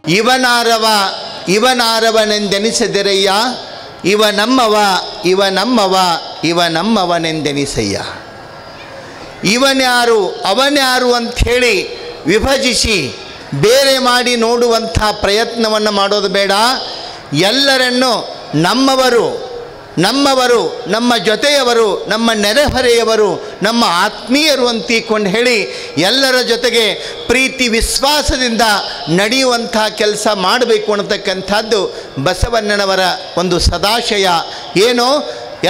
ಇವನಾರವ ಇವನಾರವನೆಂದೆನಿಸದಿರಯ್ಯ, ಇವ ನಮ್ಮವ ಇವ ನಮ್ಮವ ಇವ ನಮ್ಮವನೆಂದೆನಿಸಯ್ಯ. ಇವನ್ಯಾರು ಅವನ್ಯಾರು ಅಂಥೇಳಿ ವಿಭಜಿಸಿ ಬೇರೆ ಮಾಡಿ ನೋಡುವಂಥ ಪ್ರಯತ್ನವನ್ನು ಮಾಡೋದು ಬೇಡ. ಎಲ್ಲರನ್ನು ನಮ್ಮವರು ನಮ್ಮವರು ನಮ್ಮ ಜೊತೆಯವರು ನಮ್ಮ ನೆರೆಹೊರೆಯವರು ನಮ್ಮ ಆತ್ಮೀಯರು ಅಂತೀಕೊಂಡು ಹೇಳಿ ಎಲ್ಲರ ಜೊತೆಗೆ ಪ್ರೀತಿ ವಿಶ್ವಾಸದಿಂದ ನಡೆಯುವಂಥ ಕೆಲಸ ಮಾಡಬೇಕು ಅನ್ನತಕ್ಕಂಥದ್ದು ಬಸವಣ್ಣನವರ ಒಂದು ಸದಾಶಯ. ಏನೋ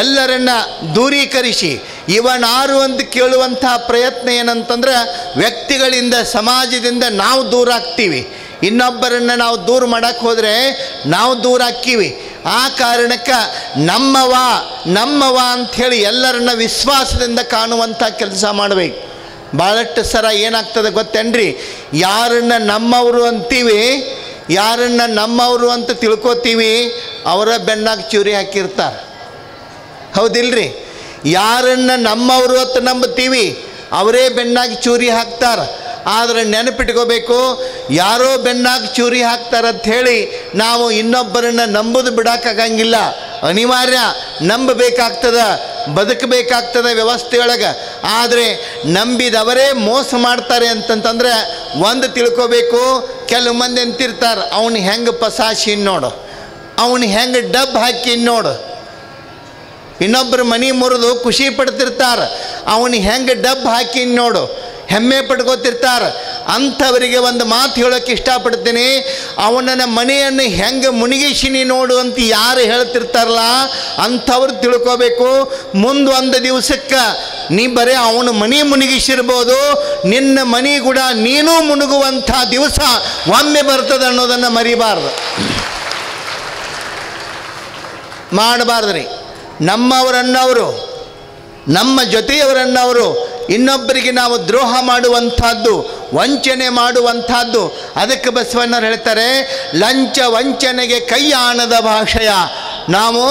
ಎಲ್ಲರನ್ನ ದೂರೀಕರಿಸಿ ಇವನಾರು ಅಂತ ಕೇಳುವಂಥ ಪ್ರಯತ್ನ ಏನಂತಂದ್ರೆ ವ್ಯಕ್ತಿಗಳಿಂದ ಸಮಾಜದಿಂದ ನಾವು ದೂರ ಆಗ್ತೀವಿ. ಇನ್ನೊಬ್ಬರನ್ನು ನಾವು ದೂರ ಮಾಡೋಕ್ಕೆ ಹೋದರೆ ನಾವು ದೂರ ಆಕ್ಕೀವಿ. ಆ ಕಾರಣಕ್ಕೆ ನಮ್ಮವ ಅಂಥೇಳಿ ಎಲ್ಲರನ್ನ ವಿಶ್ವಾಸದಿಂದ ಕಾಣುವಂಥ ಕೆಲಸ ಮಾಡಬೇಕು. ಭಾಳಷ್ಟು ಸರ ಏನಾಗ್ತದೆ ಗೊತ್ತೇನ್ರಿ, ಯಾರನ್ನ ನಮ್ಮವರು ಅಂತೀವಿ, ಯಾರನ್ನ ನಮ್ಮವರು ಅಂತ ತಿಳ್ಕೊತೀವಿ, ಅವರ ಬೆನ್ನಾಗ ಚೂರಿ ಹಾಕಿರ್ತಾರೆ. ಹೌದಿಲ್ರಿ? ಯಾರನ್ನ ನಮ್ಮವರು ಅಂತ ನಂಬ್ತೀವಿ, ಅವರೇ ಬೆನ್ನಾಗಿ ಚೂರಿ ಹಾಕ್ತಾರೆ. ಆದರೆ ನೆನಪಿಟ್ಕೋಬೇಕು, ಯಾರೋ ಬೆನ್ನಾಗಿ ಚೂರಿ ಹಾಕ್ತಾರಂಥೇಳಿ ನಾವು ಇನ್ನೊಬ್ಬರನ್ನು ನಂಬೋದು ಬಿಡೋಕ್ಕಾಗಂಗಿಲ್ಲ. ಅನಿವಾರ್ಯ ನಂಬಬೇಕಾಗ್ತದೆ, ಬದುಕಬೇಕಾಗ್ತದೆ ವ್ಯವಸ್ಥೆಯೊಳಗೆ. ಆದರೆ ನಂಬಿದವರೇ ಮೋಸ ಮಾಡ್ತಾರೆ ಅಂತಂತಂದ್ರೆ ಒಂದು ತಿಳ್ಕೋಬೇಕು, ಕೆಲವು ಮಂದಿ ಅಂತಿರ್ತಾರೆ, ಅವನು ಹೆಂಗೆ ಪಸಾಶಿ ನೋಡು, ಅವನು ಹೆಂಗೆ ಡಬ್ ಹಾಕಿ ನೋಡು. ಇನ್ನೊಬ್ಬರ ಮನೆ ಮುರಿದು ಖುಷಿ ಪಡ್ತಿರ್ತಾರೆ, ಅವನು ಹೆಂಗೆ ಡಬ್ ಹಾಕಿ ನೋಡು, ಹೆಮ್ಮೆ ಪಡ್ಕೋತಿರ್ತಾರೆ. ಅಂಥವರಿಗೆ ಒಂದು ಮಾತು ಹೇಳೋಕ್ಕೆ ಇಷ್ಟಪಡ್ತೀನಿ, ಅವನ ಮನೆಯನ್ನು ಹೆಂಗೆ ಮುಳುಗಿಸಿನಿ ನೋಡು ಅಂತ ಯಾರು ಹೇಳ್ತಿರ್ತಾರಲ್ಲ ಅಂಥವ್ರು ತಿಳ್ಕೋಬೇಕು, ಮುಂದೊಂದು ದಿವಸಕ್ಕೆ ನೀ ಬರೀ ಅವನ ಮನೆ ಮುಳುಗಿಸಿರ್ಬೋದು, ನಿನ್ನ ಮನೆ ಕೂಡ ನೀನು ಮುಳುಗುವಂಥ ದಿವಸ ಒಮ್ಮೆ ಬರ್ತದೆ ಅನ್ನೋದನ್ನು ಮರಿಬಾರ್ದು, ಮಾಡಬಾರ್ದ್ರಿ. ನಮ್ಮವರನ್ನವರು ನಮ್ಮ ಜೊತೆಯವರನ್ನವರು ಇನ್ನೊಬ್ಬರಿಗೆ ನಾವು ದ್ರೋಹ ಮಾಡುವಂಥದ್ದು, ವಂಚನೆ ಮಾಡುವಂಥದ್ದು. ಅದಕ್ಕೆ ಬಸವಣ್ಣರು ಹೇಳ್ತಾರೆ, ಲಂಚ ವಂಚನೆಗೆ ಕೈಯಾಣದ ಭಾಷೆಯ. ನಾವು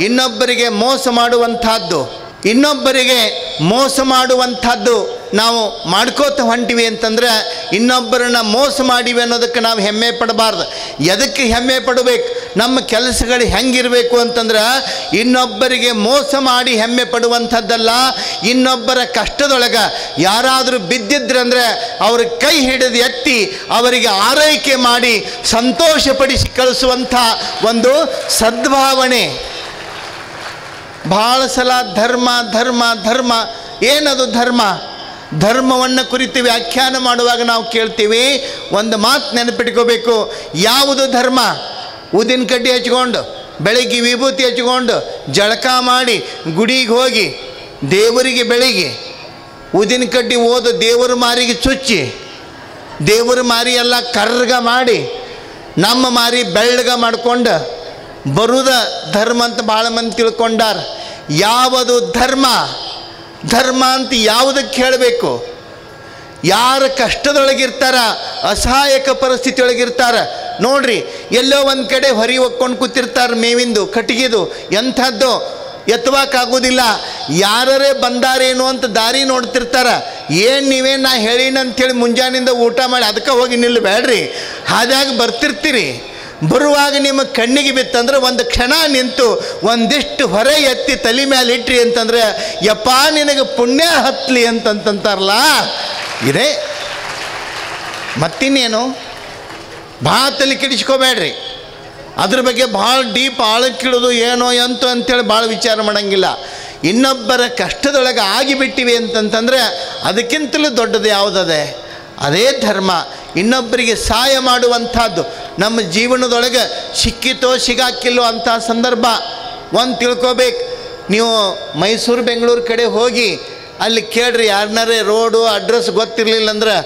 ಇನ್ನೊಬ್ಬರಿಗೆ ಮೋಸ ಮಾಡುವಂಥದ್ದು, ಇನ್ನೊಬ್ಬರಿಗೆ ಮೋಸ ಮಾಡುವಂಥದ್ದು ನಾವು ಮಾಡ್ಕೋತ ಹೊಂಟಿವಿ ಅಂತಂದರೆ ಇನ್ನೊಬ್ಬರನ್ನ ಮೋಸ ಮಾಡಿವಿ ಅನ್ನೋದಕ್ಕೆ ನಾವು ಹೆಮ್ಮೆ ಪಡಬಾರ್ದು. ಎದಕ್ಕೆ ಹೆಮ್ಮೆ ಪಡಬೇಕು? ನಮ್ಮ ಕೆಲಸಗಳು ಹೆಂಗಿರಬೇಕು ಅಂತಂದ್ರೆ ಇನ್ನೊಬ್ಬರಿಗೆ ಮೋಸ ಮಾಡಿ ಹೆಮ್ಮೆ ಪಡುವಂಥದ್ದಲ್ಲ, ಇನ್ನೊಬ್ಬರ ಕಷ್ಟದೊಳಗೆ ಯಾರಾದರೂ ಬಿದ್ದಿದ್ರಂದರೆ ಅವ್ರ ಕೈ ಹಿಡಿದು ಎತ್ತಿ ಅವರಿಗೆ ಆರೈಕೆ ಮಾಡಿ ಸಂತೋಷಪಡಿಸಿ ಕಳಿಸುವಂಥ ಒಂದು ಸದ್ಭಾವನೆ. ಭಾಳ ಸಲ ಧರ್ಮ ಧರ್ಮ ಧರ್ಮ, ಏನದು ಧರ್ಮ? ಧರ್ಮವನ್ನು ಕುರಿತು ವ್ಯಾಖ್ಯಾನ ಮಾಡುವಾಗ ನಾವು ಕೇಳ್ತೀವಿ, ಒಂದು ಮಾತು ನೆನಪಿಟ್ಕೋಬೇಕು. ಯಾವುದು ಧರ್ಮ? ಉದ್ದಿನ ಕಡ್ಡಿ ಹಚ್ಕೊಂಡು ಬೆಳಗ್ಗೆ ವಿಭೂತಿ ಹಚ್ಕೊಂಡು ಜಳಕ ಮಾಡಿ ಗುಡಿಗೆ ಹೋಗಿ ದೇವರಿಗೆ ಬೆಳಿಗ್ಗೆ ಉದ್ದಿನ ಕಡ್ಡಿ ಓದು ದೇವರ ಮಾರಿಗೆ ಚುಚ್ಚಿ ದೇವರ ಮಾರಿ ಎಲ್ಲ ಕರ್ಗ ಮಾಡಿ ನಮ್ಮ ಮಾರಿ ಬೆಳ್ಳಗ ಮಾಡ್ಕೊಂಡು ಬರುದ ಧರ್ಮ ಅಂತ ಭಾಳ ಮಂದಿ ತಿಳ್ಕೊಂಡಾರ. ಯಾವುದು ಧರ್ಮ? ಧರ್ಮ ಅಂತ ಯಾವುದಕ್ಕೆ ಹೇಳಬೇಕು? ಯಾರು ಕಷ್ಟದೊಳಗಿರ್ತಾರ, ಅಸಹಾಯಕ ಪರಿಸ್ಥಿತಿ ಒಳಗಿರ್ತಾರ ನೋಡ್ರಿ, ಎಲ್ಲೋ ಒಂದು ಕಡೆ ಹೊರಿ ಒಕ್ಕೊಂಡು ಕೂತಿರ್ತಾರೆ, ಮೇವಿಂದು ಕಟ್ಟಿಗೆದು ಎಂಥದ್ದು ಎತ್ತವಾಕಾಗೋದಿಲ್ಲ. ಯಾರೇ ಬಂದಾರೇನು ಅಂತ ದಾರಿ ನೋಡ್ತಿರ್ತಾರ. ಏನು ನೀವೇನು ನಾ ಹೇಳಿನಂಥೇಳಿ ಮುಂಜಾನಿಂದ ಊಟ ಮಾಡಿ ಅದಕ್ಕೆ ಹೋಗಿ ನಿಲ್ಲಬೇಡ್ರಿ, ಹಾಗಾಗಿ ಬರ್ತಿರ್ತೀರಿ. ಬರುವಾಗ ನಿಮ್ಮ ಕಣ್ಣಿಗೆ ಬಿತ್ತಂದ್ರೆ ಒಂದು ಕ್ಷಣ ನಿಂತು ಒಂದಿಷ್ಟು ಹೊರೆ ಎತ್ತಿ ತಲೆ ಮೇಲೆ ಇಟ್ರಿ ಅಂತಂದ್ರೆ ಯಪ್ಪ ನಿನಗೆ ಪುಣ್ಯ ಹತ್ತಲಿ ಅಂತಂತಾರಲ್ಲ, ಇದೇ ಮತ್ತಿನ್ನೇನು. ಭಾಳ ತಲೆ ಕೆಡಿಸ್ಕೋಬೇಡ್ರಿ, ಅದ್ರ ಬಗ್ಗೆ ಭಾಳ ಡೀಪ್ ಆಳಕ್ಕಿಡೋದು ಏನೋ ಎಂತೋ ಅಂಥೇಳಿ ಭಾಳ ವಿಚಾರ ಮಾಡೋಂಗಿಲ್ಲ. ಇನ್ನೊಬ್ಬರ ಕಷ್ಟದೊಳಗೆ ಆಗಿಬಿಟ್ಟಿವಿ ಅಂತಂತಂದರೆ ಅದಕ್ಕಿಂತಲೂ ದೊಡ್ಡದು ಯಾವುದದೆ? ಅದೇ ಧರ್ಮ. ಇನ್ನೊಬ್ಬರಿಗೆ ಸಹಾಯ ಮಾಡುವಂಥದ್ದು ನಮ್ಮ ಜೀವನದೊಳಗೆ ಸಿಕ್ಕಿತೋ ಸಿಗಾಕಿಲ್ಲೋ ಅಂಥ ಸಂದರ್ಭ ಒಂದು ತಿಳ್ಕೋಬೇಕು. ನೀವು ಮೈಸೂರು ಬೆಂಗಳೂರು ಕಡೆ ಹೋಗಿ ಅಲ್ಲಿ ಕೇಳ್ರಿ, ಯಾರನ್ನಾರೇ ರೋಡು ಅಡ್ರೆಸ್ ಗೊತ್ತಿರಲಿಲ್ಲ ಅಂದ್ರೆ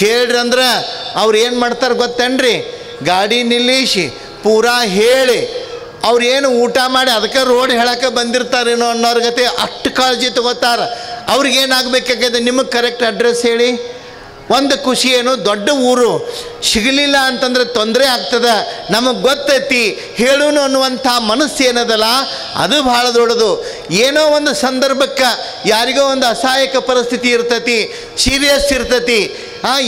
ಕೇಳ್ರಿ ಅಂದ್ರೆ ಅವ್ರು ಏನು ಮಾಡ್ತಾರೆ ಗೊತ್ತೇನ್ರಿ? ಗಾಡಿ ನಿಲ್ಲಿಸಿ ಪೂರಾ ಹೇಳಿ ಅವ್ರು ಏನು ಊಟ ಮಾಡಿ ಅದಕ್ಕೆ ರೋಡ್ ಹೇಳಕ್ಕೆ ಬಂದಿರ್ತಾರೇನೋ ಅನ್ನೋರ ಗತೆ ಅಷ್ಟು ಕಾಳಜಿ ತಗೋತಾರೆ. ಅವ್ರಿಗೇನಾಗಬೇಕಾಗಿದೆ? ನಿಮಗೆ ಕರೆಕ್ಟ್ ಅಡ್ರೆಸ್ ಹೇಳಿ. ಒಂದು ಖುಷಿ ಏನು, ದೊಡ್ಡ ಊರು ಸಿಗಲಿಲ್ಲ ಅಂತಂದರೆ ತೊಂದರೆ ಆಗ್ತದೆ, ನಮಗೆ ಗೊತ್ತೈತಿ ಹೇಳೋನು ಅನ್ನುವಂಥ ಮನಸ್ಸು ಏನದಲ್ಲ ಅದು ಭಾಳ ದೊಡ್ಡದು. ಏನೋ ಒಂದು ಸಂದರ್ಭಕ್ಕೆ ಯಾರಿಗೋ ಒಂದು ಅಸಹಾಯಕ ಪರಿಸ್ಥಿತಿ ಇರ್ತೈತಿ, ಸೀರಿಯಸ್ ಇರ್ತೈತಿ,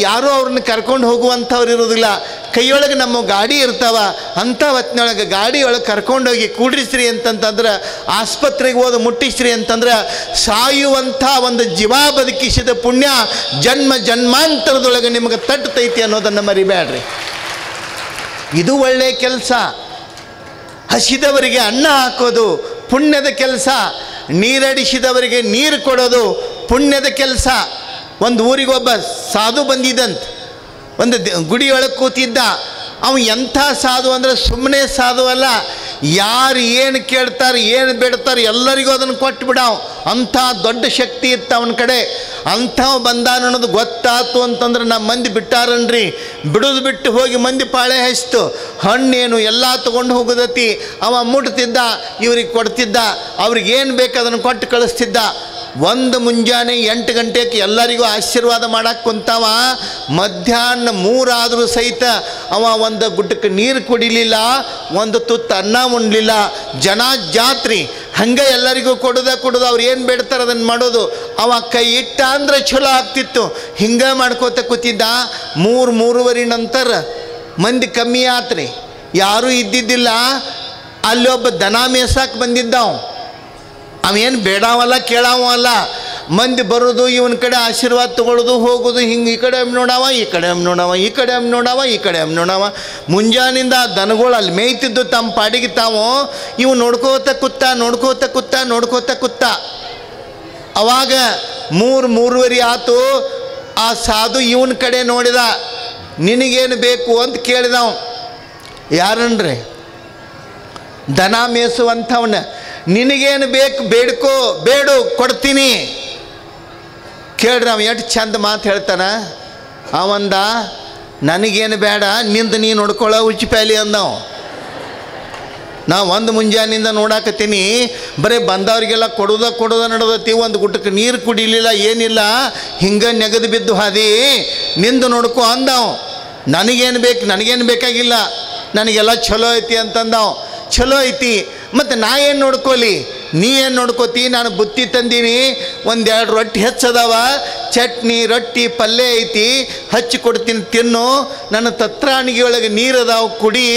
ಯಾರೂ ಅವ್ರನ್ನ ಕರ್ಕೊಂಡು ಹೋಗುವಂಥವ್ರು ಇರೋದಿಲ್ಲ, ಕೈಯೊಳಗೆ ನಮ್ಮ ಗಾಡಿ ಇರ್ತಾವ, ಅಂಥ ಹೊತ್ತಿನೊಳಗೆ ಗಾಡಿಯೊಳಗೆ ಕರ್ಕೊಂಡೋಗಿ ಕೂಡ್ರಿಸ್ರಿ ಅಂತಂತಂದ್ರೆ, ಆಸ್ಪತ್ರೆಗೆ ಹೋದ ಮುಟ್ಟಿಸ್ರಿ ಅಂತಂದ್ರೆ ಸಾಯುವಂಥ ಒಂದು ಜೀವ ಬದುಕಿಸಿದ ಪುಣ್ಯ ಜನ್ಮ ಜನ್ಮಾಂತರದೊಳಗೆ ನಿಮಗೆ ತಟ್ಟತೈತಿ ಅನ್ನೋದನ್ನು ಮರಿಬೇಡ್ರಿ. ಇದು ಒಳ್ಳೆಯ ಕೆಲಸ. ಹಸಿದವರಿಗೆ ಅನ್ನ ಹಾಕೋದು ಪುಣ್ಯದ ಕೆಲಸ, ನೀರಡಿಸಿದವರಿಗೆ ನೀರು ಕೊಡೋದು ಪುಣ್ಯದ ಕೆಲಸ. ಒಂದು ಊರಿಗೆ ಒಬ್ಬ ಸಾಧು ಬಂದಿದ್ದಂತ, ಒಂದು ಗುಡಿಯೊಳಗೆ ಕೂತಿದ್ದ. ಅವ ಎಂಥ ಸಾಧು ಅಂದರೆ ಸುಮ್ಮನೆ ಸಾಧು ಅಲ್ಲ, ಯಾರು ಏನು ಕೇಳ್ತಾರೆ ಏನು ಬೇಡ್ತಾರೆ ಎಲ್ಲರಿಗೂ ಅದನ್ನು ಕೊಟ್ಬಿಡಾವ. ಅಂಥ ದೊಡ್ಡ ಶಕ್ತಿ ಇತ್ತು ಅವನ ಕಡೆ. ಅಂಥವ ಬಂದಾನ ಅನ್ನೋದು ಗೊತ್ತಾಯ್ತು ಅಂತಂದ್ರೆ ನಮ್ಮ ಮಂದಿ ಬಿಟ್ಟಾರನ್ರಿ. ಬಿಡೋದು ಬಿಟ್ಟು ಹೋಗಿ ಮಂದಿ ಪಾಳೆ ಹಚ್ತು. ಹಣ್ಣೇನು ಎಲ್ಲ ತೊಗೊಂಡು ಹೋಗೋದತಿ. ಅವ ಮುಟ್ತಿದ್ದ, ಇವ್ರಿಗೆ ಕೊಡ್ತಿದ್ದ, ಅವ್ರಿಗೇನು ಬೇಕು ಅದನ್ನು ಕೊಟ್ಟು ಕಳಿಸ್ತಿದ್ದ. ಒಂದು ಮುಂಜಾನೆ 8 ಗಂಟೆಗೆ ಎಲ್ಲರಿಗೂ ಆಶೀರ್ವಾದ ಮಾಡಕ್ಕೆ ಕುಂತಾವ. ಮಧ್ಯಾಹ್ನ 3 ಆದರೂ ಸಹಿತ ಅವ ಒಂದು ಗುಡ್ಡಕ್ಕೆ ನೀರು ಕುಡಿಲಿಲ್ಲ, ಒಂದು ತುತ್ತು ಅನ್ನ ಉಣ್ಲಿಲ್ಲ. ಜನ ಜಾತ್ರಿ ಹಂಗೆ ಎಲ್ಲರಿಗೂ ಕೊಡೋದು ಅವ್ರು ಏನು ಬೇಡ್ತಾರೆ ಅದನ್ನು ಮಾಡೋದು. ಅವ ಕೈ ಇಟ್ಟ ಅಂದರೆ ಚಲೋ ಆಗ್ತಿತ್ತು. ಹಿಂಗೆ ಮಾಡ್ಕೋತ ಕೂತಿದ್ದ. 3-3:30 ನಂತರ ಮಂದಿ ಕಮ್ಮಿ ಆತ್ರಿ, ಯಾರೂ ಇದ್ದಿದ್ದಿಲ್ಲ. ಅಲ್ಲೊಬ್ಬ ದನ ಮೇಯ್ಸಕ್ಕೆ ಬಂದಿದ್ದಾವ. ಅವೇನು ಬೇಡವಲ್ಲ ಕೇಳಾವಲ್ಲ. ಮಂದಿ ಬರೋದು, ಇವನ ಕಡೆ ಆಶೀರ್ವಾದ ತೊಗೊಳ್ಳೋದು, ಹೋಗೋದು, ಹಿಂಗೆ ಈ ಕಡೆ ನೋಡವ, ಈ ಕಡೆ ನೋಡವ, ಈ ಕಡೆ ನೋಡವ, ಈ ಕಡೆ ನೋಡವ. ಮುಂಜಾನಿಂದ ದನಗಳು ಅಲ್ಲಿ ಮೇಯ್ತಿದ್ದು ತಮ್ಮ ಪಾಡಿಗೆ ತಾವು. ಇವು ನೋಡ್ಕೋತ ಕೂತ. ಅವಾಗ 3-3:30 ಆತು. ಆ ಸಾಧು ಇವನ ಕಡೆ ನೋಡಿದ. ನಿನಗೇನು ಬೇಕು ಅಂತ ಕೇಳಿದವ. ಯಾರನ್ರಿ? ದನ ಮೇಯಿಸುವಂಥವನ್ನ. ನಿನಗೇನು ಬೇಕು ಬೇಡ್ಕೋ, ಬೇಡು ಕೊಡ್ತೀನಿ. ಕೇಳ್ರಿ ಅವ ಎಷ್ಟು ಚಂದ ಮಾತು ಹೇಳ್ತಾನ. ಅವಂದ ನನಗೇನು ಬೇಡ, ನಿಂದು ನೀನು ನೋಡ್ಕೊಳ್ಳೋ ಉಚ್ಚಿಪ್ಯಾಲಿ ಅಂದವ. ನಾ ಒಂದು ಮುಂಜಾನಿಂದ ನೋಡಾಕತ್ತೀನಿ, ಬರೀ ಬಂದವ್ರಿಗೆಲ್ಲ ಕೊಡೋದ ನಡೆದತಿ. ಒಂದು ಗುಟ್ಟಕ್ಕೆ ನೀರು ಕುಡಿಲಿಲ್ಲ, ಏನಿಲ್ಲ, ಹಿಂಗೆ ನೆಗದು ಬಿದ್ದು ಹಾದಿ. ನಿಂದು ನೋಡ್ಕೊ ಅಂದವ. ನನಗೇನು ಬೇಕಾಗಿಲ್ಲ, ನನಗೆಲ್ಲ ಚಲೋ ಐತಿ ಅಂತಂದವ. ಚಲೋ ಐತಿ, ಮತ್ತು ನಾ ಏನು ನೋಡ್ಕೊಲಿ, ನೀ ಏನು ನೋಡ್ಕೋತಿ? ನಾನು ಬುತ್ತಿ ತಂದೀನಿ, 1-2 ರೊಟ್ಟಿ ಹೆಚ್ಚದವ, ಚಟ್ನಿ ರೊಟ್ಟಿ ಪಲ್ಯ ಐತಿ, ಹಚ್ಚಿ ಕೊಡ್ತೀನಿ ತಿನ್ನು. ನನ್ನ ತತ್ರಾಣಿಗೆ ಒಳಗೆ ನೀರದಾವ, ಕುಡಿ.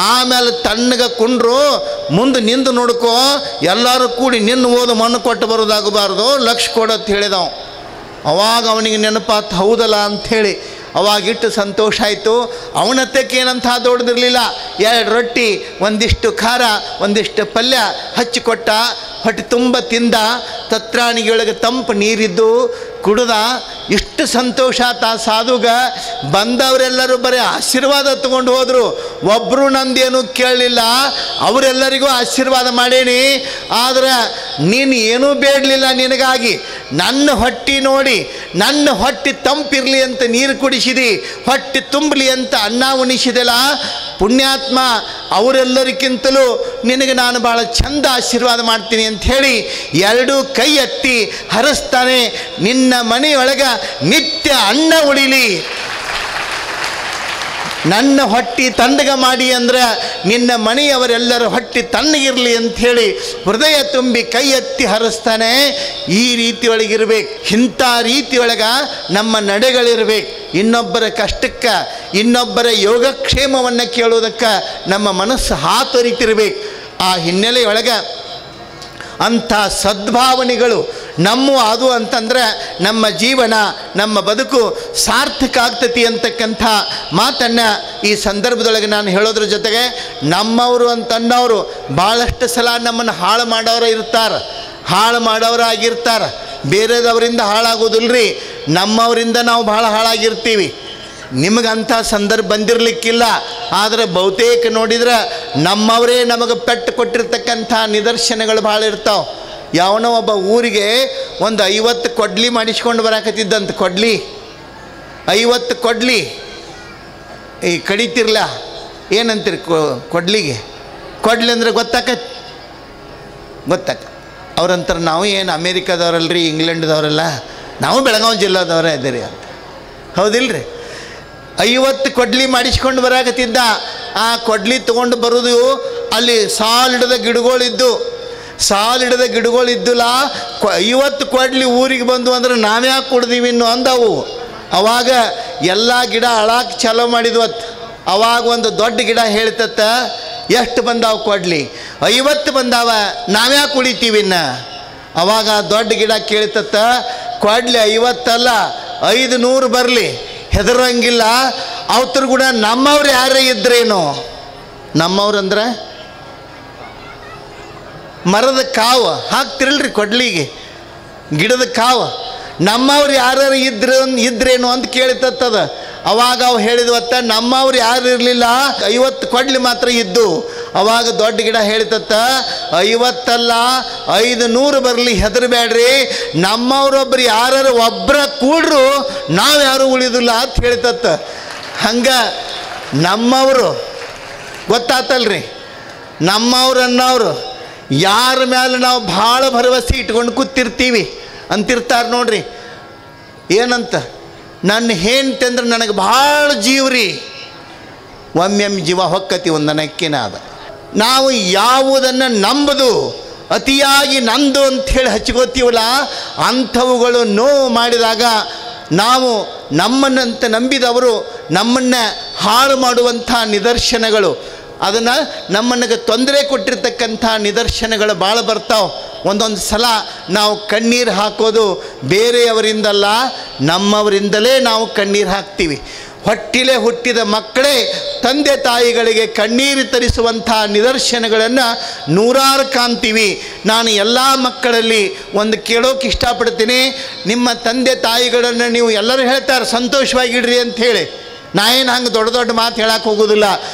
ಆಮೇಲೆ ತಣ್ಣಗೆ ಕುಂಡ್ರು, ಮುಂದೆ ನಿಂದು ನೋಡ್ಕೋ. ಎಲ್ಲರೂ ಕೂಡಿ ನಿನ್ನ ಓದು ಮಣ್ಣು ಕೊಟ್ಟು ಬರೋದಾಗಬಾರ್ದು, ಲಕ್ಷ ಕೊಡೋದು ಹೇಳಿದವ. ಅವಾಗ ಅವನಿಗೆ ನೆನಪಾತು, ಹೌದಲ್ಲ ಅಂಥೇಳಿ. ಅವಾಗಿಟ್ಟು ಸಂತೋಷ ಆಯಿತು. ಅವನತ್ತಕ್ಕೆ ಏನಂತ ದೊಡ್ಡದಿರಲಿಲ್ಲ. 2 ರೊಟ್ಟಿ, ಒಂದಿಷ್ಟು ಖಾರ, ಒಂದಿಷ್ಟು ಪಲ್ಯ ಹಚ್ಚಿಕೊಟ್ಟ. ಹೊಟ್ಟೆ ತುಂಬ ತಿಂದ. ತತ್ರಾಣಿಗೆಯೊಳಗೆ ತಂಪು ನೀರಿದ್ದು ಕುಡ್ದ. ಇಷ್ಟು ಸಂತೋಷ ಆತ ಆ ಸಾಧುಗ. ಬಂದವರೆಲ್ಲರೂ ಬರೀ ಆಶೀರ್ವಾದ ತಗೊಂಡು ಹೋದರು. ಒಬ್ಬರು ನಂದೇನು ಕೇಳಲಿಲ್ಲ. ಅವರೆಲ್ಲರಿಗೂ ಆಶೀರ್ವಾದ ಮಾಡೇನಿ. ಆದರೆ ನೀನು ಏನೂ ಬೇಡಲಿಲ್ಲ ನಿನಗಾಗಿ. ನನ್ನ ಹೊಟ್ಟೆ ನೋಡಿ, ನನ್ನ ಹೊಟ್ಟೆ ತಂಪಿರಲಿ ಅಂತ ನೀರು ಕುಡಿಸಿದಿ, ಹೊಟ್ಟೆ ತುಂಬಲಿ ಅಂತ ಅನ್ನ ಉಣಿಸಿದೆಲ್ಲ. ಪುಣ್ಯಾತ್ಮ, ಅವರೆಲ್ಲರಿಗಿಂತಲೂ ನಿನಗೆ ನಾನು ಭಾಳ ಚಂದ ಆಶೀರ್ವಾದ ಮಾಡ್ತೀನಿ ಅಂಥೇಳಿ 2 ಕೈ ಎತ್ತಿ ಹರಿಸ್ತಾನೆ. ನಿನ್ನ ಮನೆಯೊಳಗೆ ನಿತ್ಯ ಅನ್ನ ಉಳಿಲಿ, ನನ್ನ ಹೊಟ್ಟೆ ತಣ್ಣಗೆ ಮಾಡಿ ಅಂದ್ರೆ ನಿನ್ನ ಮನೆಯವರೆಲ್ಲರ ಹೊಟ್ಟೆ ತಣ್ಣಗಿರಲಿ ಅಂಥೇಳಿ ಹೃದಯ ತುಂಬಿ ಕೈ ಎತ್ತಿ ಹರಿಸ್ತಾನೆ. ಈ ರೀತಿಯೊಳಗಿರ್ಬೇಕು. ಇಂಥ ರೀತಿಯೊಳಗೆ ನಮ್ಮ ನಡೆಗಳಿರ್ಬೇಕು. ಇನ್ನೊಬ್ಬರ ಕಷ್ಟಕ್ಕೆ, ಇನ್ನೊಬ್ಬರ ಯೋಗಕ್ಷೇಮವನ್ನು ಕೇಳೋದಕ್ಕೆ ನಮ್ಮ ಮನಸ್ಸು ಹಾತೊರಿತಿರ್ಬೇಕು. ಆ ಹಿನ್ನೆಲೆಯೊಳಗೆ ಅಂಥ ಸದ್ಭಾವನೆಗಳು ಅದು ಅಂತಂದ್ರೆ ನಮ್ಮ ಜೀವನ, ನಮ್ಮ ಬದುಕು ಸಾರ್ಥಕ ಆಗ್ತತಿ ಅಂತಕ್ಕಂಥ ಮಾತನ್ನು ಈ ಸಂದರ್ಭದೊಳಗೆ ನಾನು ಹೇಳೋದ್ರ ಜೊತೆಗೆ, ನಮ್ಮವರು ಅಂತನ್ನೋರು ಭಾಳಷ್ಟು ಸಲ ನಮ್ಮನ್ನು ಹಾಳು ಮಾಡೋರಾಗಿರ್ತಾರೆ. ಬೇರೆದವರಿಂದ ಹಾಳಾಗೋದಿಲ್ರಿ, ನಮ್ಮವರಿಂದ ನಾವು ಭಾಳ ಹಾಳಾಗಿರ್ತೀವಿ. ನಿಮಗಂಥ ಸಂದರ್ಭ ಬಂದಿರಲಿಕ್ಕಿಲ್ಲ. ಆದರೆ ಬಹುತೇಕ ನೋಡಿದ್ರೆ ನಮ್ಮವರೇ ನಮಗೆ ಪೆಟ್ಟು ಕೊಟ್ಟಿರ್ತಕ್ಕಂಥ ನಿದರ್ಶನಗಳು ಭಾಳ ಇರ್ತಾವೆ. ಯಾವನೋ ಒಬ್ಬ ಊರಿಗೆ ಒಂದು 50 ಕೊಡ್ಲಿ ಮಾಡಿಸ್ಕೊಂಡು ಬರಾಕತ್ತಿದ್ದಂತ. 50 ಕೊಡ್ಲಿ ಈ ಕಡಿತಿರ್ಲ ಏನಂತೀರಿ ಕೊಡ್ಲಿಗೆ? ಕೊಡ್ಲಿ ಅಂದರೆ ಗೊತ್ತಾಕ ಅವ್ರಂತಾರೆ, ನಾವು ಏನು ಅಮೇರಿಕಾದವ್ರಲ್ರಿ, ಇಂಗ್ಲೆಂಡ್ದವರಲ್ಲ, ನಾವು ಬೆಳಗಾವಿ ಜಿಲ್ಲಾದವರೇ ಇದ್ದೀರಿ ಅಂತ. ಹೌದಿಲ್ರಿ? 50 ಕೊಡ್ಲಿ ಮಾಡಿಸ್ಕೊಂಡು ಬರಾಕತ್ತಿದ್ದ. ಆ ಕೊಡ್ಲಿ ತೊಗೊಂಡು ಬರೋದು ಅಲ್ಲಿ ಸಾಲಿಡದ ಗಿಡಗಳಿದ್ದು. ಸಾಲಿಡದ ಗಿಡಗಳಿದ್ದಿಲ್ಲ. 50 ಕೊಡ್ಲಿ ಊರಿಗೆ ಬಂದು ಅಂದ್ರೆ ನಾವ್ಯಾಕೆ ಕುಡ್ದೀವಿ ಇನ್ನು ಅಂದವು. ಅವಾಗ ಎಲ್ಲ ಗಿಡ ಅಳಾಕ್ ಚಾಲೋ ಮಾಡಿದ್ವತ್ತು. ಅವಾಗ ಒಂದು ದೊಡ್ಡ ಗಿಡ ಹೇಳ್ತತ್ತ, ಎಷ್ಟು ಬಂದಾವ ಕೊಡ್ಲಿ? 50 ಬಂದಾವ, ನಾವ್ಯಾಕೆ ಕುಡಿತೀವಿ ಇನ್ನು? ಅವಾಗ ದೊಡ್ಡ ಗಿಡ ಕೇಳ್ತತ್ತ, ಕೊಡ್ಲಿ 50 ಅಲ್ಲ 500 ಬರಲಿ, ಹೆದರಂಗಿಲ್ಲ. ಅವತ್ರ ಕೂಡ ನಮ್ಮವ್ರು ಯಾರೇ ಇದ್ರೇನು? ನಮ್ಮವ್ರಂದ್ರೆ ಮರದ ಕಾವು ಹಾಕ್ತಿರಲ್ರಿ ಕೊಡ್ಲಿಗೆ, ಗಿಡದ ಕಾವು. ನಮ್ಮವ್ರು ಯಾರು ಇದ್ರೇನು ಅಂತ ಕೇಳಿತತ್ತದ. ಅವಾಗ ಅವು ಹೇಳಿದ್ವತ್ತ, ನಮ್ಮವ್ರು ಯಾರು ಇರಲಿಲ್ಲ, 50 ಕೊಡ್ಲಿ ಮಾತ್ರ ಇದ್ದು. ಅವಾಗ ದೊಡ್ಡ ಗಿಡ ಹೇಳ್ತತ್ತ, 50 ಅಲ್ಲ 500 ಬರಲಿ, ಹೆದರಬೇಡ್ರಿ, ನಮ್ಮವ್ರೊಬ್ರು ಯಾರು ಒಬ್ಬರ ಕೂಡ್ರು ನಾವು ಯಾರು ಉಳಿದಿಲ್ಲ ಅಂತ ಹೇಳ್ತತ್ತ. ಹಂಗೆ ನಮ್ಮವರು ಗೊತ್ತಾತಲ್ರಿ, ನಮ್ಮವ್ರು ಅನ್ನೋರು ಯಾರ ಮೇಲೆ ನಾವು ಭಾಳ ಭರವಸೆ ಇಟ್ಕೊಂಡು ಕೂತಿರ್ತೀವಿ ಅಂತಿರ್ತಾರೆ ನೋಡ್ರಿ. ಏನಂತ? ನನ್ನ ಹೆಂಡತಿ ಅಂದ್ರೆ ನನಗೆ ಭಾಳ ಜೀವ್ರಿ, ಒಮ್ಮೆ ಜೀವ ಹೊಕ್ಕತಿ ಒಂದು ನಕ್ಕಿನ ಅದ. ನಾವು ಯಾವುದನ್ನು ನಂಬುದು ಅತಿಯಾಗಿ ನಂದು ಅಂಥೇಳಿ ಹಚ್ಕೋತೀವಲ್ಲ, ಅಂಥವುಗಳು ನೋವು ಮಾಡಿದಾಗ ನಾವು ನಮ್ಮನ್ನಂತ ನಂಬಿದವರು ನಮ್ಮನ್ನು ಹಾಳು ಮಾಡುವಂಥ ನಿದರ್ಶನಗಳು, ಅದನ್ನು ನಮ್ಮನಿಗೆ ತೊಂದರೆ ಕೊಟ್ಟಿರ್ತಕ್ಕಂಥ ನಿದರ್ಶನಗಳು ಭಾಳ ಬರ್ತಾವೆ. ಒಂದೊಂದು ಸಲ ನಾವು ಕಣ್ಣೀರು ಹಾಕೋದು ಬೇರೆಯವರಿಂದಲ್ಲ, ನಮ್ಮವರಿಂದಲೇ ನಾವು ಕಣ್ಣೀರು ಹಾಕ್ತೀವಿ. ಹೊಟ್ಟಿಲೆ ಹುಟ್ಟಿದ ಮಕ್ಕಳೇ ತಂದೆ ತಾಯಿಗಳಿಗೆ ಕಣ್ಣೀರು ತರಿಸುವಂಥ ನಿದರ್ಶನಗಳನ್ನು ನೂರಾರು ಕಾಣ್ತೀವಿ. ನಾನು ಎಲ್ಲ ಮಕ್ಕಳಲ್ಲಿ ಒಂದು ಕೇಳೋಕೆ ಇಷ್ಟಪಡ್ತೀನಿ, ನಿಮ್ಮ ತಂದೆ ತಾಯಿಗಳನ್ನು ನೀವು ಎಲ್ಲರೂ ಹೇಳ್ತಾರೆ ಸಂತೋಷವಾಗಿಡ್ರಿ ಅಂಥೇಳಿ. ನಾ ಏನು ಹಂಗೆ ದೊಡ್ಡ ದೊಡ್ಡ ಮಾತು ಹೇಳಕ್ಕೆ ಹೋಗೋದಿಲ್ಲ.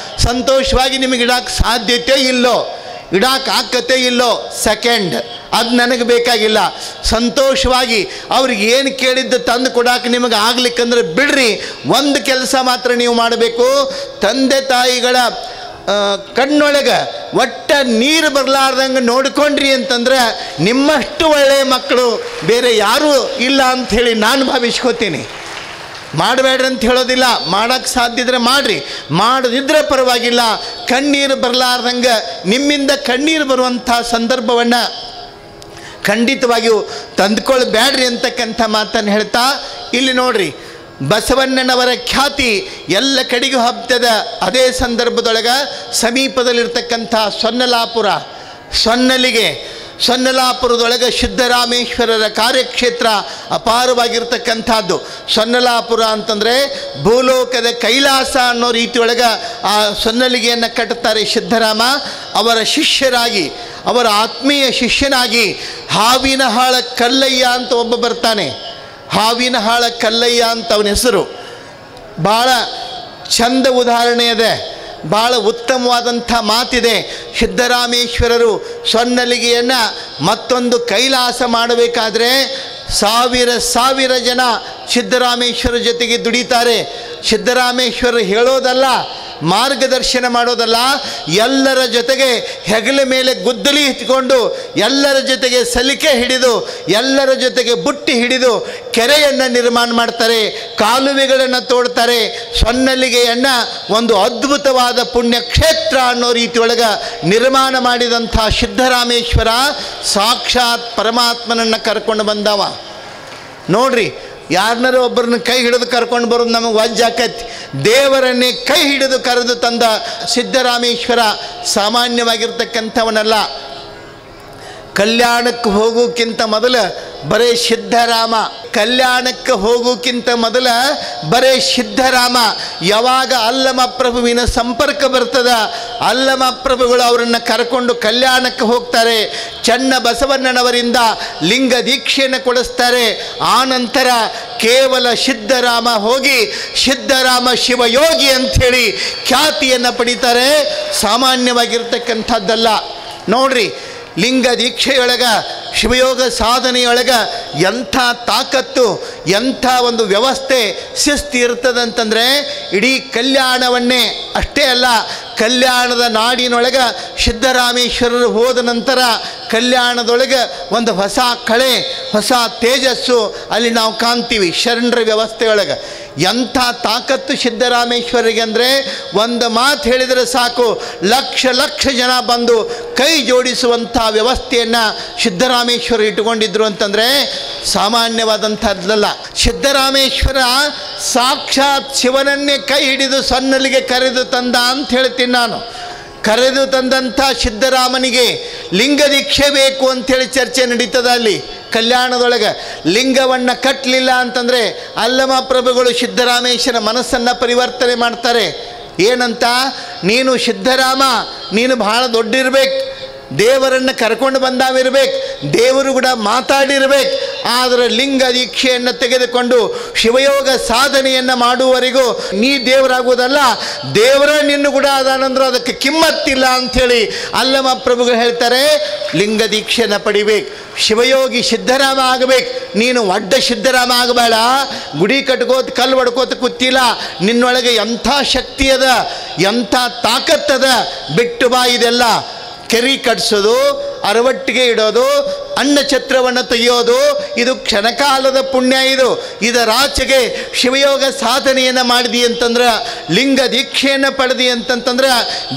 ಸಂತೋಷವಾಗಿ ನಿಮಗೆ ಇಡಕ್ಕೆ ಸಾಧ್ಯತೆ ಇಲ್ಲೋ, ಇಡಕ್ಕೆ ಆಕತೆ ಇಲ್ಲೋ, ಸೆಕೆಂಡ್ ಅದು ನನಗೆ ಬೇಕಾಗಿಲ್ಲ. ಸಂತೋಷವಾಗಿ ಅವ್ರಿಗೆ ಏನು ಕೇಳಿದ್ದು ತಂದು ಕೊಡಕ್ಕೆ ನಿಮಗೆ ಆಗ್ಲಿಕ್ಕಂದ್ರೆ ಬಿಡ್ರಿ. ಒಂದು ಕೆಲಸ ಮಾತ್ರ ನೀವು ಮಾಡಬೇಕು, ತಂದೆ ತಾಯಿಗಳ ಕಣ್ಣೊಳಗೆ ಒಟ್ಟ ನೀರು ಬರಲಾರ್ದಂಗೆ ನೋಡ್ಕೊಂಡ್ರಿ ಅಂತಂದ್ರೆ ನಿಮ್ಮಷ್ಟು ಒಳ್ಳೆಯ ಮಕ್ಕಳು ಬೇರೆ ಯಾರೂ ಇಲ್ಲ ಅಂಥೇಳಿ ನಾನು ಭಾವಿಸ್ಕೋತೀನಿ. ಮಾಡಬೇಡ್ರಿ ಅಂತ ಹೇಳೋದಿಲ್ಲ, ಮಾಡೋಕ್ಕೆ ಸಾಧ್ಯ ಇದ್ರೆ ಮಾಡಿರಿ, ಮಾಡದಿದ್ದರೆ ಪರವಾಗಿಲ್ಲ. ಕಣ್ಣೀರು ಬರಲಾರ್ದಂಗೆ ನಿಮ್ಮಿಂದ ಕಣ್ಣೀರು ಬರುವಂಥ ಸಂದರ್ಭವನ್ನು ಖಂಡಿತವಾಗಿಯೂ ತಂದುಕೊಳ್ಬೇಡ್ರಿ ಅಂತಕ್ಕಂಥ ಮಾತನ್ನು ಹೇಳ್ತಾ, ಇಲ್ಲಿ ನೋಡ್ರಿ ಬಸವಣ್ಣನವರ ಖ್ಯಾತಿ ಎಲ್ಲ ಕಡೆಗೂ ಹಬ್ತದ. ಅದೇ ಸಂದರ್ಭದೊಳಗೆ ಸಮೀಪದಲ್ಲಿರ್ತಕ್ಕಂಥ ಸೊನ್ನಲಾಪುರದೊಳಗೆ ಸಿದ್ದರಾಮೇಶ್ವರರ ಕಾರ್ಯಕ್ಷೇತ್ರ ಅಪಾರವಾಗಿರ್ತಕ್ಕಂಥದ್ದು. ಸೊನ್ನಲಾಪುರ ಅಂತಂದರೆ ಭೂಲೋಕದ ಕೈಲಾಸ ಅನ್ನೋ ರೀತಿಯೊಳಗೆ ಆ ಸೊನ್ನಲಿಗೆಯನ್ನು ಕಟ್ಟುತ್ತಾರೆ. ಸಿದ್ದರಾಮ ಅವರ ಶಿಷ್ಯರಾಗಿ, ಅವರ ಆತ್ಮೀಯ ಶಿಷ್ಯನಾಗಿ ಹಾವಿನಹಾಳ ಕಲ್ಲಯ್ಯ ಅಂತ ಒಬ್ಬ ಬರ್ತಾನೆ. ಹಾವಿನಹಾಳ ಕಲ್ಲಯ್ಯ ಅಂತ ಅವನ ಹೆಸರು. ಭಾಳ ಚಂದ ಉದಾಹರಣೆ ಇದೆ, ಭಾಳ ಉತ್ತಮವಾದಂಥ ಮಾತಿದೆ. ಸಿದ್ದರಾಮೇಶ್ವರರು ಸೊನ್ನಲಿಗೆಯನ್ನು ಮತ್ತೊಂದು ಕೈಲಾಸ ಮಾಡಬೇಕಾದ್ರೆ ಸಾವಿರ ಜನ ಸಿದ್ದರಾಮೇಶ್ವರ ಜೊತೆಗೆ ದುಡಿತಾರೆ. ಸಿದ್ದರಾಮೇಶ್ವರರು ಹೇಳೋದಲ್ಲ, ಮಾರ್ಗದರ್ಶನ ಮಾಡೋದಲ್ಲ, ಎಲ್ಲರ ಜೊತೆಗೆ ಹೆಗಲ ಮೇಲೆ ಗುದ್ದಲಿ ಇಟ್ಕೊಂಡು, ಎಲ್ಲರ ಜೊತೆಗೆ ಸಲಿಕೆ ಹಿಡಿದು, ಎಲ್ಲರ ಜೊತೆಗೆ ಬುಟ್ಟಿ ಹಿಡಿದು ಕೆರೆಯನ್ನು ನಿರ್ಮಾಣ ಮಾಡ್ತಾರೆ, ಕಾಲುವೆಗಳನ್ನು ತೋಡ್ತಾರೆ. ಸೊನ್ನಲಿಗೆಯನ್ನು ಒಂದು ಅದ್ಭುತವಾದ ಪುಣ್ಯಕ್ಷೇತ್ರ ಅನ್ನೋ ರೀತಿಯೊಳಗೆ ನಿರ್ಮಾಣ ಮಾಡಿದಂಥ ಸಿದ್ದರಾಮೇಶ್ವರ ಸಾಕ್ಷಾತ್ ಪರಮಾತ್ಮನನ್ನು ಕರ್ಕೊಂಡು ಬಂದವ. ನೋಡ್ರಿ, ಯಾರನ್ನಾರು ಒಬ್ಬರನ್ನ ಕೈ ಹಿಡಿದು ಕರ್ಕೊಂಡು ಬರೋದು ನಮಗೆ ವಜ್ಜಾಕೈತಿ. ದೇವರನ್ನೇ ಕೈ ಹಿಡಿದು ಕರೆದು ತಂದ ಸಿದ್ದರಾಮೇಶ್ವರ ಸಾಮಾನ್ಯವಾಗಿರ್ತಕ್ಕಂಥವನಲ್ಲ. ಕಲ್ಯಾಣಕ್ಕೆ ಹೋಗೋಕ್ಕಿಂತ ಮೊದಲು ಬರೇ ಸಿದ್ದರಾಮ, ಕಲ್ಯಾಣಕ್ಕೆ ಹೋಗೋಕ್ಕಿಂತ ಮೊದಲು ಬರೇ ಸಿದ್ದರಾಮ. ಯಾವಾಗ ಅಲ್ಲಮ ಪ್ರಭುವಿನ ಸಂಪರ್ಕ ಬರ್ತದ, ಅಲ್ಲಮ ಪ್ರಭುಗಳು ಅವರನ್ನು ಕರ್ಕೊಂಡು ಕಲ್ಯಾಣಕ್ಕೆ ಹೋಗ್ತಾರೆ. ಚನ್ನ ಬಸವಣ್ಣನವರಿಂದ ಲಿಂಗ ದೀಕ್ಷೆಯನ್ನು ಕೊಡಿಸ್ತಾರೆ. ಆ ನಂತರ ಕೇವಲ ಸಿದ್ದರಾಮ ಹೋಗಿ ಸಿದ್ದರಾಮ ಶಿವಯೋಗಿ ಅಂಥೇಳಿ ಖ್ಯಾತಿಯನ್ನು ಪಡಿತಾರೆ. ಸಾಮಾನ್ಯವಾಗಿರ್ತಕ್ಕಂಥದ್ದಲ್ಲ. ನೋಡ್ರಿ, ಲಿಂಗ ದೀಕ್ಷೆಯೊಳಗ, ಶಿವಯೋಗ ಸಾಧನೆಯೊಳಗೆ ಎಂಥ ತಾಕತ್ತು, ಎಂಥ ಒಂದು ವ್ಯವಸ್ಥೆ, ಶಿಸ್ತು ಇರ್ತದಂತಂದರೆ ಇಡೀ ಕಲ್ಯಾಣವನ್ನೇ ಅಷ್ಟೇ ಅಲ್ಲ, ಕಲ್ಯಾಣದ ನಾಡಿನೊಳಗೆ ಸಿದ್ದರಾಮೇಶ್ವರರು ಹೋದ ನಂತರ ಕಲ್ಯಾಣದೊಳಗೆ ಒಂದು ಹೊಸ ಕಳೆ, ಹೊಸ ತೇಜಸ್ಸು ಅಲ್ಲಿ ನಾವು ಕಾಣ್ತೀವಿ. ಶರಣರ ವ್ಯವಸ್ಥೆಯೊಳಗೆ ಎಂಥ ತಾಕತ್ತು ಸಿದ್ದರಾಮೇಶ್ವರಿಗೆ ಅಂದರೆ ಒಂದು ಮಾತು ಹೇಳಿದರೆ ಸಾಕು, ಲಕ್ಷ ಲಕ್ಷ ಜನ ಬಂದು ಕೈ ಜೋಡಿಸುವಂಥ ವ್ಯವಸ್ಥೆಯನ್ನು ಸಿದ್ದರಾಮೇಶ್ವರ ಇಟ್ಟುಕೊಂಡಿದ್ರು ಅಂತಂದರೆ ಸಾಮಾನ್ಯವಾದಂಥದ್ದಲ್ಲ. ಸಿದ್ದರಾಮೇಶ್ವರ ಸಾಕ್ಷಾತ್ ಶಿವನನ್ನೇ ಕೈ ಹಿಡಿದು ಸನ್ನಲಿಗೆ ಕರೆದು ತಂದ ಅಂತ ಹೇಳ್ತೀನಿ ನಾನು. ಕರೆದು ತಂದಂಥ ಸಿದ್ದರಾಮನಿಗೆ ಲಿಂಗ ದೀಕ್ಷೆ ಬೇಕು ಅಂಥೇಳಿ ಚರ್ಚೆ ನಡೀತದ ಅಲ್ಲಿ ಕಲ್ಯಾಣದೊಳಗೆ. ಲಿಂಗವನ್ನು ಕಟ್ಟಲಿಲ್ಲ ಅಂತಂದರೆ ಅಲ್ಲಮ ಪ್ರಭುಗಳು ಸಿದ್ದರಾಮೇಶ್ವರ ಮನಸ್ಸನ್ನು ಪರಿವರ್ತನೆ ಮಾಡ್ತಾರೆ. ಏನಂತ, ನೀನು ಸಿದ್ದರಾಮ, ನೀನು ಭಾಳ ದೊಡ್ಡಿರ್ಬೇಕು, ದೇವರನ್ನು ಕರ್ಕೊಂಡು ಬಂದಾವಿರ್ಬೇಕು, ದೇವರು ಕೂಡ ಮಾತಾಡಿರ್ಬೇಕು. ಆದರೆ ಲಿಂಗ ದೀಕ್ಷೆಯನ್ನು ತೆಗೆದುಕೊಂಡು ಶಿವಯೋಗ ಸಾಧನೆಯನ್ನು ಮಾಡುವವರೆಗೂ ನೀ ದೇವರಾಗುವುದಲ್ಲ, ದೇವರ ನಿನ್ನ ಕೂಡ ಅದಾನಂದ್ರೆ ಅದಕ್ಕೆ ಕಿಮ್ಮತ್ತಿಲ್ಲ ಅಂಥೇಳಿ ಅಲ್ಲಮ ಪ್ರಭುಗಳು ಹೇಳ್ತಾರೆ. ಲಿಂಗ ದೀಕ್ಷೆಯನ್ನು ಪಡಿಬೇಕು, ಶಿವಯೋಗಿ ಸಿದ್ದರಾಮ ಆಗಬೇಕು. ನೀನು ಒಡ್ಡ ಸಿದ್ದರಾಮ ಆಗಬೇಡ, ಗುಡಿ ಕಟ್ಕೋತ ಕಲ್ಲು ಹೊಡ್ಕೋತ ಕೂತಿಲ್ಲ, ನಿನ್ನೊಳಗೆ ಎಂಥ ಶಕ್ತಿ ಅದ, ಎಂಥ ತಾಕತ್ತದ, ಬಿಟ್ಟು ಬಾ ಇದೆಲ್ಲ. ಕೆರಿ ಕಟ್ಸೋದು, ಅರವಟ್ಟಿಗೆ ಇಡೋದು, ಅನ್ನಛತ್ರವನ್ನು ತೆಗೆಯೋದು ಇದು ಕ್ಷಣಕಾಲದ ಪುಣ್ಯ. ಇದರಾಚೆಗೆ ಶಿವಯೋಗ ಸಾಧನೆಯನ್ನು ಮಾಡಿದಿ ಅಂತಂದ್ರೆ, ಲಿಂಗ ದೀಕ್ಷೆಯನ್ನು ಪಡೆದಿ ಅಂತಂತಂದ್ರೆ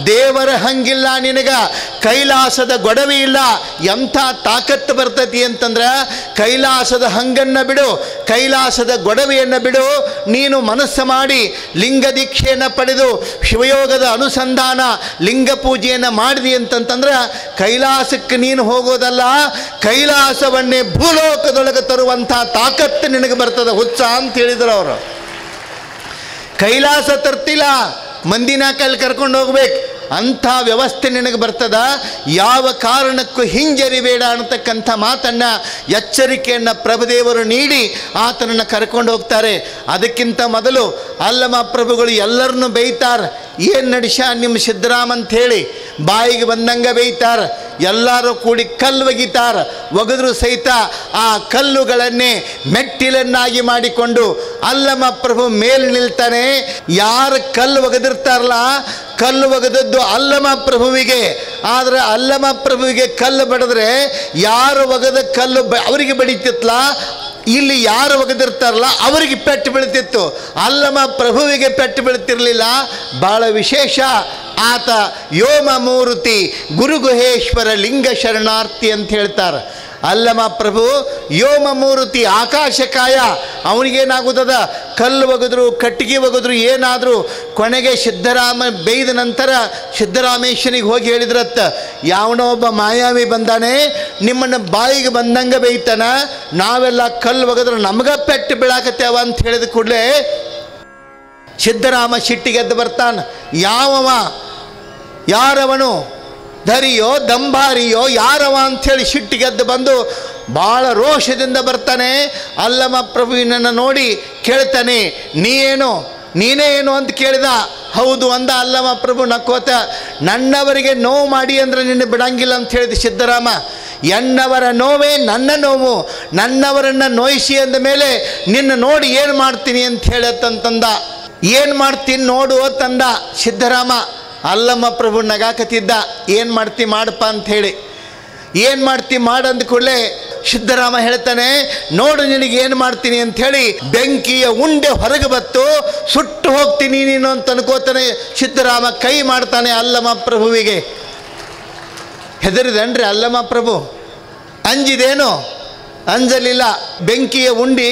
ದೇವರ ಹಂಗಿಲ್ಲ ನಿನಗೆ, ಕೈಲಾಸದ ಗೊಡವೆ ಇಲ್ಲ. ಎಂಥ ತಾಕತ್ತು ಬರ್ತತಿ ಅಂತಂದ್ರೆ ಕೈಲಾಸದ ಹಂಗನ್ನು ಬಿಡು, ಕೈಲಾಸದ ಗೊಡವೆಯನ್ನು ಬಿಡು. ನೀನು ಮನಸ್ಸು ಮಾಡಿ ಲಿಂಗ ದೀಕ್ಷೆಯನ್ನು ಪಡೆದು ಶಿವಯೋಗದ ಅನುಸಂಧಾನ ಲಿಂಗ ಪೂಜೆಯನ್ನು ಮಾಡಿದಿ ಅಂತಂತಂದ್ರೆ ಕೈಲಾಸಕ್ಕೆ ನೀನು ಹೋಗೋದಲ್ಲ, ಕೈಲಾಸವನ್ನೇ ಭೂಲೋಕದೊಳಗೆ ತರುವಂಥ ತಾಕತ್ತು ನಿನಗೆ ಬರ್ತದೆ ಹುಚ್ಚ ಅಂತ ಹೇಳಿದ್ರು ಅವರು. ಕೈಲಾಸ ತರ್ತಿಲ್ಲ, ಮಂದಿನ ಕೈಲಿ ಕರ್ಕೊಂಡು ಹೋಗ್ಬೇಕು, ಅಂಥ ವ್ಯವಸ್ಥೆ ನಿನಗೆ ಬರ್ತದ. ಯಾವ ಕಾರಣಕ್ಕೂ ಹಿಂಜರಿಬೇಡ ಅನ್ನತಕ್ಕಂಥ ಮಾತನ್ನು, ಎಚ್ಚರಿಕೆಯನ್ನು ಪ್ರಭುದೇವರು ನೀಡಿ ಆತನನ್ನು ಕರ್ಕೊಂಡು ಹೋಗ್ತಾರೆ. ಅದಕ್ಕಿಂತ ಮೊದಲು ಅಲ್ಲಮ ಪ್ರಭುಗಳು ಎಲ್ಲರನ್ನೂ ಬೈತಾರೆ. ಏನು ನಡೆಸ ನಿಮ್ಮ ಸಿದ್ದರಾಮ ಅಂಥೇಳಿ ಬಾಯಿಗೆ ಬಂದಂಗೆ ಬೈತಾರೆ. ಎಲ್ಲರೂ ಕೂಡಿ ಕಲ್ಲು ಒಗಿತಾರೆ. ಒಗೆದ್ರು ಸಹಿತ ಆ ಕಲ್ಲುಗಳನ್ನೇ ಮೆಟ್ಟಿಲನ್ನಾಗಿ ಮಾಡಿಕೊಂಡು ಅಲ್ಲಮ ಪ್ರಭು ಮೇಲೆ ನಿಲ್ತಾನೆ. ಯಾರು ಕಲ್ಲು ಒಗೆದಿರ್ತಾರಲ್ಲ, ಕಲ್ಲು ಒಗೆದದ್ದು ಅಲ್ಲಮ ಪ್ರಭುವಿಗೆ. ಆದರೆ ಅಲ್ಲಮ ಪ್ರಭುವಿಗೆ ಕಲ್ಲು ಬಡಿದ್ರೆ ಯಾರು ಒಗೆದ ಕಲ್ಲು ಅವರಿಗೆ ಬಡಿತಿತ್ತಲ್ಲ, ಇಲ್ಲಿ ಯಾರು ಒಗೆದಿರ್ತಾರಲ್ಲ ಅವರಿಗೆ ಪೆಟ್ಟು ಬೀಳ್ತಿತ್ತು, ಅಲ್ಲಮ ಪ್ರಭುವಿಗೆ ಪೆಟ್ಟು ಬೀಳ್ತಿರ್ಲಿಲ್ಲ. ಭಾಳ ವಿಶೇಷ. ಆತ ಯೋಮಮೂರ್ತಿ ಗುರುಗುಹೇಶ್ವರ ಲಿಂಗ ಶರಣಾರ್ಥಿ ಅಂತ ಹೇಳ್ತಾರೆ. ಅಲ್ಲಮ ಪ್ರಭು ಯೋಮಮೂರ್ತಿ, ಆಕಾಶಕಾಯ. ಅವನಿಗೇನಾಗುತ್ತದ, ಕಲ್ಲು ಒಗೆದ್ರು ಕಟ್ಟಿಗೆ ಒಗೆದ್ರು ಏನಾದರೂ ಕೊನೆಗೆ ಸಿದ್ದರಾಮ ಬೈದ ನಂತರ ಸಿದ್ದರಾಮೇಶ್ವನಿಗೆ ಹೋಗಿ ಹೇಳಿದ್ರತ್ತ, ಯಾವನೋ ಒಬ್ಬ ಮಾಯಾವಿ ಬಂದಾನೆ, ನಿಮ್ಮನ್ನು ಬಾಯಿಗೆ ಬಂದಂಗೆ ಬೈತಾನ, ನಾವೆಲ್ಲ ಕಲ್ಲು ಒಗೆದ್ರು ನಮ್ಗೆ ಪೆಟ್ಟು ಬೀಳಾಕತ್ತೇವ ಅಂತ ಹೇಳಿದ ಕೂಡಲೇ ಸಿದ್ದರಾಮ ಸಿಟ್ಟಿಗೆದ್ದು ಬರ್ತಾನೆ. ಯಾರವನು ಧರಿಯೋ ದಂಬಾರಿಯೋ ಯಾರವ ಅಂಥೇಳಿ ಸಿಟ್ಟಿಗೆದ್ದು ಬಂದು ಭಾಳ ರೋಷದಿಂದ ಬರ್ತಾನೆ. ಅಲ್ಲಮ ಪ್ರಭುವಿನನ್ನು ನೋಡಿ ಕೇಳ್ತಾನೆ, ನೀನೇ ಏನು ಅಂತ ಕೇಳಿದ. ಹೌದು ಅಂದ ಅಲ್ಲಮ ಪ್ರಭು ನಕ್ಕೋತ. ನನ್ನವರಿಗೆ ನೋವು ಮಾಡಿ ಅಂದರೆ ನಿನ್ನ ಬಿಡಂಗಿಲ್ಲ ಅಂತ ಹೇಳಿದ ಸಿದ್ದರಾಮ. ಎನ್ನವರ ನೋವೇ ನನ್ನ ನೋವು, ನನ್ನವರನ್ನು ನೋಯಿಸಿ ಅಂದ ಮೇಲೆ ನಿನ್ನ ನೋಡಿ ಏನು ಮಾಡ್ತೀನಿ ಅಂತ ಹೇಳತ್ತಂತಂದ. ಏನು ಮಾಡ್ತೀನಿ ನೋಡು ತಂದ ಸಿದ್ದರಾಮ. ಅಲ್ಲಮ್ಮ ಪ್ರಭು ನಗಾಕತ್ತಿದ್ದ. ಏನು ಮಾಡ್ತಿ ಮಾಡಪ್ಪ ಅಂಥೇಳಿ. ಏನು ಮಾಡ್ತಿ ಮಾಡಂದ ಕೂಡಲೇ ಸಿದ್ದರಾಮ ಹೇಳ್ತಾನೆ, ನೋಡು ನಿನಗೆ ಏನು ಮಾಡ್ತೀನಿ ಅಂಥೇಳಿ ಬೆಂಕಿಯ ಉಂಡೆ ಹೊರಗೆ ಬತ್ತು, ಸುಟ್ಟು ಹೋಗ್ತೀನಿ ನೀನು ಅಂತ ಅನ್ಕೋತಾನೆ ಸಿದ್ದರಾಮ. ಕೈ ಮಾಡ್ತಾನೆ ಅಲ್ಲಮ ಪ್ರಭುವಿಗೆ. ಹೆದರಿದನ್ರಿ ಅಲ್ಲಮ ಪ್ರಭು? ಅಂಜಿದೇನು? ಅಂಜಲಿಲ್ಲ. ಬೆಂಕಿಯ ಉಂಡಿ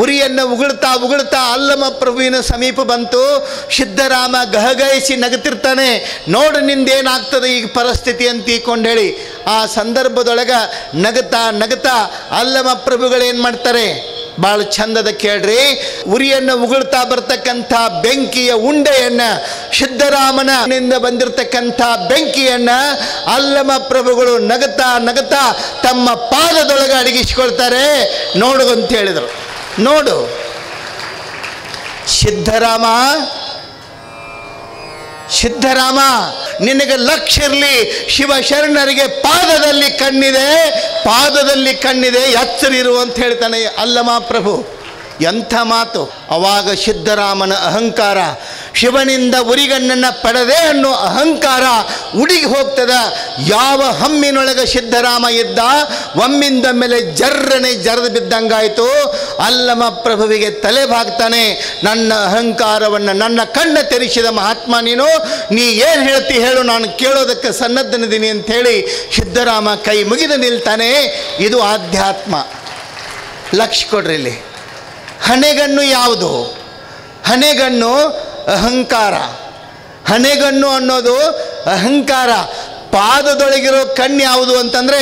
ಉರಿಯನ್ನು ಉಗುಳ್ತಾ ಅಲ್ಲಮ ಪ್ರಭುವಿನ ಸಮೀಪ ಬಂತು. ಸಿದ್ದರಾಮ ಗಹಗಹಿಸಿ ನಗುತ್ತಿರ್ತಾನೆ. ನೋಡು ನಿಂದೇನಾಗ್ತದೆ ಈಗ ಪರಿಸ್ಥಿತಿ ಅಂತ ಈಕೊಂಡು ಹೇಳಿ. ಆ ಸಂದರ್ಭದೊಳಗೆ ನಗುತ್ತಾ ಅಲ್ಲಮ ಪ್ರಭುಗಳೇನು ಮಾಡ್ತಾರೆ, ಭಾಳ ಚಂದದ ಕೇಳ್ರಿ. ಉರಿಯನ್ನು ಉಗುಳ್ತಾ ಬರ್ತಕ್ಕಂಥ ಬೆಂಕಿಯ ಉಂಡೆಯನ್ನು, ಸಿದ್ದರಾಮನಿಂದ ಬಂದಿರತಕ್ಕಂಥ ಬೆಂಕಿಯನ್ನು ಅಲ್ಲಮ ಪ್ರಭುಗಳು ನಗುತ್ತಾ ತಮ್ಮ ಪಾದದೊಳಗೆ ಅಡಗಿಸಿಕೊಳ್ತಾರೆ. ನೋಡು ಅಂತ ಹೇಳಿದರು. ನೋಡು ಸಿದ್ದರಾಮ, ನಿನಗೆ ಲಕ್ಷ್ಯ ಇರಲಿ, ಶಿವಶರಣರಿಗೆ ಪಾದದಲ್ಲಿ ಕಣ್ಣಿದೆ, ಎಚ್ಚರಿರು ಅಂತ ಹೇಳ್ತಾನೆ ಅಲ್ಲಮ ಪ್ರಭು. ಎಂಥ ಮಾತು! ಅವಾಗ ಸಿದ್ದರಾಮನ ಅಹಂಕಾರ, ಶಿವನಿಂದ ಉರಿಗಣ್ಣನ್ನು ಪಡೆದೇ ಅನ್ನೋ ಅಹಂಕಾರ ಉಡಿಗೆ ಹೋಗ್ತದ. ಯಾವ ಹಮ್ಮಿನೊಳಗೆ ಸಿದ್ಧರಾಮ ಇದ್ದ ಒಮ್ಮಿಂದ ಮೇಲೆ ಜರ್ರನೆ ಜರದು ಬಿದ್ದಂಗಾಯಿತು. ಅಲ್ಲಮ ಪ್ರಭುವಿಗೆ ತಲೆ ಬಾಗ್ತಾನೆ. ನನ್ನ ಅಹಂಕಾರವನ್ನು, ನನ್ನ ಕಣ್ಣ ತೆರೆಸಿದ ಮಹಾತ್ಮ ನೀ ಏನು ಹೇಳ್ತಿ ಹೇಳು, ನಾನು ಕೇಳೋದಕ್ಕೆ ಸನ್ನದ್ಧನಿದ್ದೀನಿ ಅಂಥೇಳಿ ಸಿದ್ಧರಾಮ ಕೈ ಮುಗಿದು ನಿಲ್ತಾನೆ. ಇದು ಆಧ್ಯಾತ್ಮ. ಲಕ್ಷ ಕೊಡ್ರಿ ಇಲ್ಲಿ. ಹಣೆಗಣ್ಣು ಯಾವುದು? ಹಣೆಗಣ್ಣು ಅಹಂಕಾರ. ಹಣೆಗಣ್ಣು ಅನ್ನೋದು ಅಹಂಕಾರ. ಪಾದದೊಳಗಿರೋ ಕಣ್ಣು ಯಾವುದು ಅಂತಂದರೆ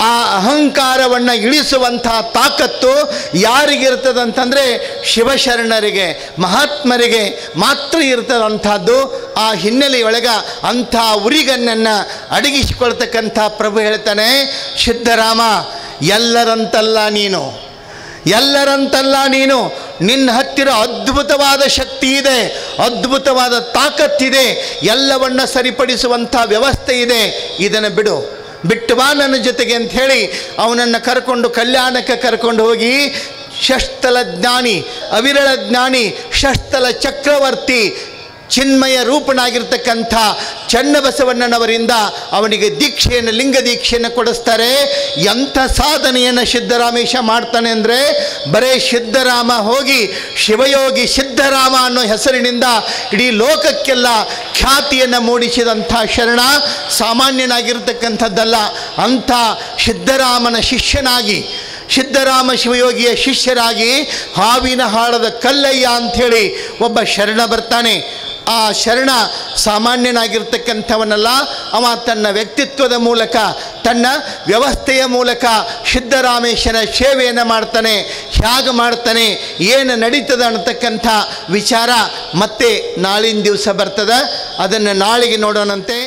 ಆ ಅಹಂಕಾರವನ್ನು ಇಳಿಸುವಂಥ ತಾಕತ್ತು ಯಾರಿಗಿರ್ತದಂತಂದರೆ ಶಿವಶರಣರಿಗೆ, ಮಹಾತ್ಮರಿಗೆ ಮಾತ್ರ ಇರ್ತದಂಥದ್ದು. ಆ ಹಿನ್ನೆಲೆಯೊಳಗೆ ಅಂಥ ಉರಿಗಣ್ಣನ್ನು ಅಡಗಿಸಿಕೊಳ್ತಕ್ಕಂಥ ಪ್ರಭು ಹೇಳ್ತಾನೆ, ಸಿದ್ಧರಾಮ ಎಲ್ಲರಂತಲ್ಲ ನೀನು, ಎಲ್ಲರಂತಲ್ಲ ನೀನು, ನಿನ್ನ ಹತ್ತಿರ ಅದ್ಭುತವಾದ ಶಕ್ತಿ ಇದೆ, ಅದ್ಭುತವಾದ ತಾಕತ್ತಿದೆ, ಎಲ್ಲವನ್ನ ಸರಿಪಡಿಸುವಂಥ ವ್ಯವಸ್ಥೆ ಇದೆ. ಇದನ್ನು ಬಿಟ್ಟು ಬಾ ನನ್ನ ಜೊತೆಗೆ ಅಂತ ಹೇಳಿ ಅವನನ್ನು ಕರ್ಕೊಂಡು ಕಲ್ಯಾಣಕ್ಕೆ ಕರ್ಕೊಂಡು ಹೋಗಿ ಷಷ್ಠಲ ಜ್ಞಾನಿ, ಅವಿರಳ ಜ್ಞಾನಿ, ಷಷ್ಠಲ ಚಕ್ರವರ್ತಿ, ಚಿನ್ಮಯ ರೂಪನಾಗಿರ್ತಕ್ಕಂಥ ಚನ್ನಬಸವಣ್ಣನವರಿಂದ ಅವನಿಗೆ ದೀಕ್ಷೆಯನ್ನು, ಲಿಂಗ ದೀಕ್ಷೆಯನ್ನು ಕೊಡಿಸ್ತಾರೆ. ಎಂಥ ಸಾಧನೆಯನ್ನು ಸಿದ್ಧರಾಮೇಶ ಮಾಡ್ತಾನೆ ಅಂದರೆ, ಬರೇ ಸಿದ್ಧರಾಮ ಹೋಗಿ ಶಿವಯೋಗಿ ಸಿದ್ಧರಾಮ ಅನ್ನೋ ಹೆಸರಿನಿಂದ ಇಡೀ ಲೋಕಕ್ಕೆಲ್ಲ ಖ್ಯಾತಿಯನ್ನು ಮೂಡಿಸಿದಂಥ ಶರಣ ಸಾಮಾನ್ಯನಾಗಿರ್ತಕ್ಕಂಥದ್ದಲ್ಲ. ಅಂಥ ಸಿದ್ಧರಾಮನ ಶಿಷ್ಯನಾಗಿ, ಸಿದ್ಧರಾಮ ಶಿವಯೋಗಿಯ ಶಿಷ್ಯರಾಗಿ ಹಾವಿನ ಹಾಳದ ಕಲ್ಲಯ್ಯ ಅಂಥೇಳಿ ಒಬ್ಬ ಶರಣ ಬರ್ತಾನೆ. ಆ ಶರಣ ಸಾಮಾನ್ಯನಾಗಿರ್ತಕ್ಕಂಥವನಲ್ಲ. ಅವ ತನ್ನ ವ್ಯಕ್ತಿತ್ವದ ಮೂಲಕ, ತನ್ನ ವ್ಯವಸ್ಥೆಯ ಮೂಲಕ ಸಿದ್ಧರಾಮೇಶನ ಸೇವೆಯನ್ನು ಮಾಡ್ತಾನೆ. ಹೇಗೆ ಮಾಡ್ತಾನೆ, ಏನು ನಡೀತದೆ ಅನ್ನತಕ್ಕಂಥ ವಿಚಾರ ಮತ್ತೆ ನಾಳಿನ ದಿವಸ ಬರ್ತದೆ. ಅದನ್ನು ನಾಳೆಗೆ ನೋಡೋಣಂತೆ.